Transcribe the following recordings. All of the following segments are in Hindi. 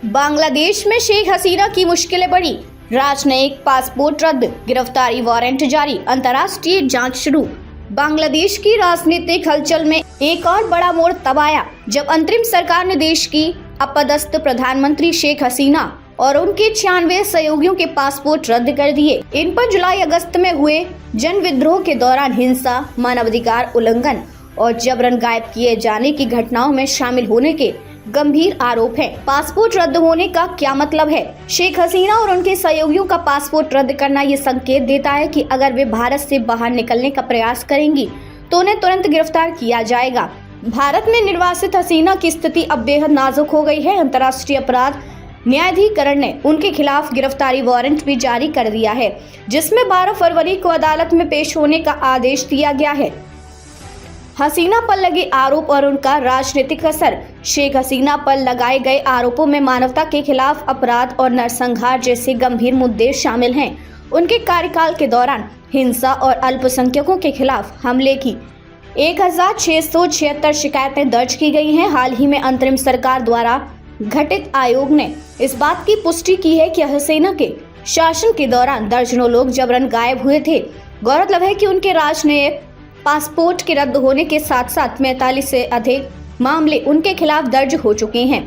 बांग्लादेश में शेख हसीना की मुश्किलें बढ़ी, राजनयिक पासपोर्ट रद्द, गिरफ्तारी वारंट जारी, अंतर्राष्ट्रीय जांच शुरू। बांग्लादेश की राजनीतिक हलचल में एक और बड़ा मोड़ तब आया जब अंतरिम सरकार ने देश की अपदस्थ प्रधानमंत्री शेख हसीना और उनके 96 सहयोगियों के पासपोर्ट रद्द कर दिए। इन पर जुलाई अगस्त में हुए जन विद्रोह के दौरान हिंसा, मानवाधिकार उल्लंघन और जबरन गायब किए जाने की घटनाओं में शामिल होने के गंभीर आरोप हैं। पासपोर्ट रद्द होने का क्या मतलब है? शेख हसीना और उनके सहयोगियों का पासपोर्ट रद्द करना ये संकेत देता है कि अगर वे भारत से बाहर निकलने का प्रयास करेंगी तो उन्हें तुरंत गिरफ्तार किया जाएगा। भारत में निर्वासित हसीना की स्थिति अब बेहद नाजुक हो गई है। अंतर्राष्ट्रीय अपराध न्यायाधिकरण ने उनके खिलाफ गिरफ्तारी वारंट भी जारी कर दिया है, जिसमें 12 फरवरी को अदालत में पेश होने का आदेश दिया गया है। हसीना पर लगे आरोप और उनका राजनीतिक असर। शेख हसीना पर लगाए गए आरोपों में मानवता के खिलाफ अपराध और नरसंहार जैसे गंभीर मुद्दे शामिल हैं। उनके कार्यकाल के दौरान हिंसा और अल्पसंख्यकों के खिलाफ हमले की 1676 शिकायतें दर्ज की गई हैं। हाल ही में अंतरिम सरकार द्वारा गठित आयोग ने इस बात की पुष्टि की है कि हसीना के शासन के दौरान दर्जनों लोग जबरन गायब हुए थे। गौरतलब है कि उनके राजनयिक पासपोर्ट के रद्द होने के साथ साथ 45 से अधिक मामले उनके खिलाफ दर्ज हो चुके हैं,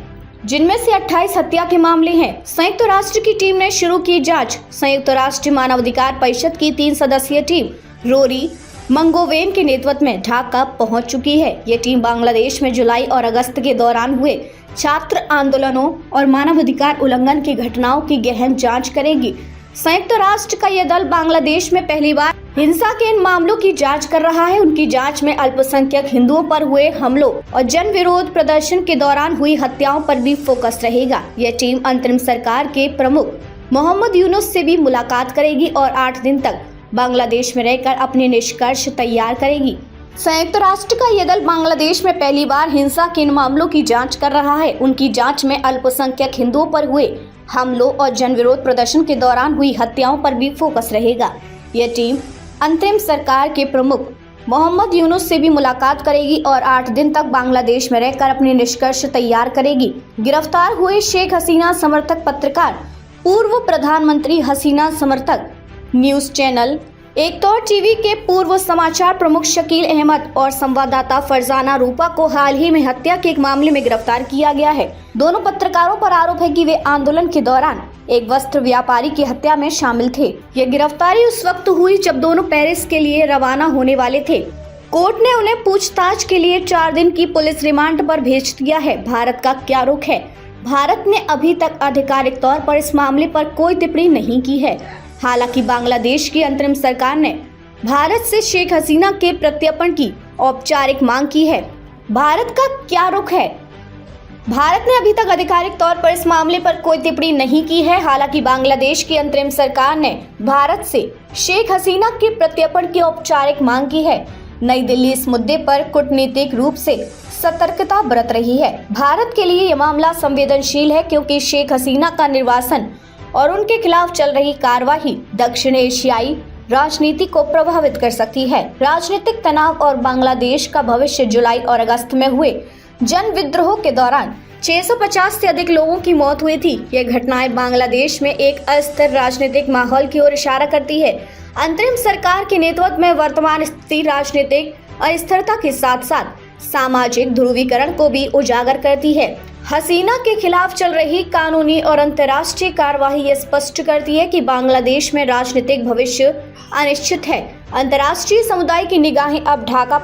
जिनमें से 28 हत्या के मामले हैं। संयुक्त राष्ट्र की टीम ने शुरू की जांच। संयुक्त राष्ट्र मानवाधिकार परिषद की 3 सदस्यीय टीम रोरी मंगोवेन के नेतृत्व में ढाका पहुंच चुकी है। ये टीम बांग्लादेश में जुलाई और अगस्त के दौरान हुए छात्र आंदोलनों और मानवाधिकार उल्लंघन की घटनाओं की गहन जांच करेगी। संयुक्त राष्ट्र का यह दल बांग्लादेश में पहली बार हिंसा के इन मामलों की जांच कर रहा है। उनकी जांच में अल्पसंख्यक हिंदुओं पर हुए हमलों और जन विरोध प्रदर्शन के दौरान हुई हत्याओं पर भी फोकस रहेगा। यह टीम अंतरिम सरकार के प्रमुख मोहम्मद यूनुस से भी मुलाकात करेगी और 8 दिन तक बांग्लादेश में रहकर अपने निष्कर्ष तैयार करेगी। संयुक्त राष्ट्र का यह दल बांग्लादेश में पहली बार हिंसा के इन मामलों की जांच कर रहा है। उनकी जांच में अल्पसंख्यक हिंदुओं पर हुए हमलों और जन विरोध प्रदर्शन के दौरान हुई हत्याओं पर भी फोकस रहेगा। यह टीम अंतरिम सरकार के प्रमुख मोहम्मद यूनुस से भी मुलाकात करेगी और 8 दिन तक बांग्लादेश में रहकर अपने निष्कर्ष तैयार करेगी। गिरफ्तार हुए शेख हसीना समर्थक पत्रकार, पूर्व प्रधानमंत्री हसीना समर्थक, न्यूज चैनल एक तौर टीवी के पूर्व समाचार प्रमुख शकील अहमद और संवाददाता फरजाना रूपा को हाल ही में हत्या के एक मामले में गिरफ्तार किया गया है। दोनों पत्रकारों पर आरोप है कि वे आंदोलन के दौरान एक वस्त्र व्यापारी की हत्या में शामिल थे। यह गिरफ्तारी उस वक्त हुई जब दोनों पेरिस के लिए रवाना होने वाले थे। कोर्ट ने उन्हें पूछताछ के लिए 4 दिन की पुलिस रिमांड पर भेज दिया है। भारत का क्या रुख है? भारत ने अभी तक आधिकारिक तौर पर इस मामले पर कोई टिप्पणी नहीं की है। हालांकि बांग्लादेश की अंतरिम सरकार ने भारत से शेख हसीना के प्रत्यर्पण की औपचारिक मांग की है। भारत का क्या रुख है? भारत ने अभी तक आधिकारिक तौर पर इस मामले पर कोई टिप्पणी नहीं की है। हालांकि बांग्लादेश की अंतरिम सरकार ने भारत से शेख हसीना के प्रत्यर्पण की औपचारिक मांग की है। नई दिल्ली इस मुद्दे पर कूटनीतिक रूप से सतर्कता बरत रही है। भारत के लिए यह मामला संवेदनशील है क्योंकि शेख हसीना का निर्वासन और उनके खिलाफ चल रही कार्यवाही दक्षिण एशियाई राजनीति को प्रभावित कर सकती है। राजनीतिक तनाव और बांग्लादेश का भविष्य। जुलाई और अगस्त में हुए जन विद्रोह के दौरान 650 से अधिक लोगों की मौत हुई थी। ये घटनाएं बांग्लादेश में एक अस्थिर राजनीतिक माहौल की ओर इशारा करती है। अंतरिम सरकार के नेतृत्व में वर्तमान स्थिति राजनीतिक अस्थिरता के साथ साथ सामाजिक ध्रुवीकरण को भी उजागर करती है। हसीना के खिलाफ चल रही कानूनी और अंतर्राष्ट्रीय कार्यवाही ये स्पष्ट करती है कि बांग्लादेश में राजनीतिक भविष्य अनिश्चित है। अंतर्राष्ट्रीय समुदाय की निगाहें अब ढाका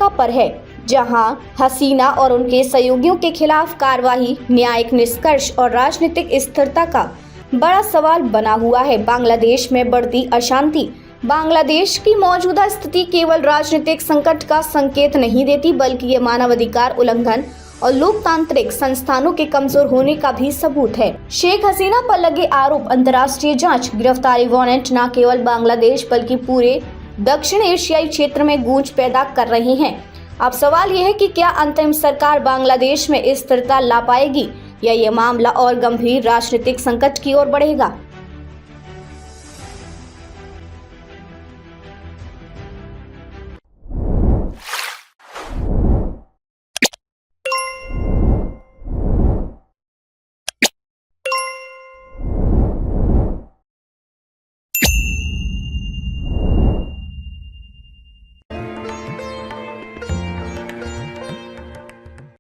पर है, जहां हसीना और उनके सहयोगियों के खिलाफ कार्यवाही, न्यायिक निष्कर्ष और राजनीतिक स्थिरता का बड़ा सवाल बना हुआ है। बांग्लादेश में बढ़ती अशांति बांग्लादेश की मौजूदा स्थिति केवल राजनीतिक संकट का संकेत नहीं देती, बल्कि ये मानवाधिकार उल्लंघन और लोकतांत्रिक संस्थानों के कमजोर होने का भी सबूत है। शेख हसीना पर लगे आरोप, अंतर्राष्ट्रीय जांच, गिरफ्तारी वारंट न केवल बांग्लादेश बल्कि पूरे दक्षिण एशियाई क्षेत्र में गूंज पैदा कर रहे हैं। अब सवाल यह है कि क्या अंतरिम सरकार बांग्लादेश में स्थिरता ला पाएगी या ये मामला और गंभीर राजनीतिक संकट की ओर बढ़ेगा।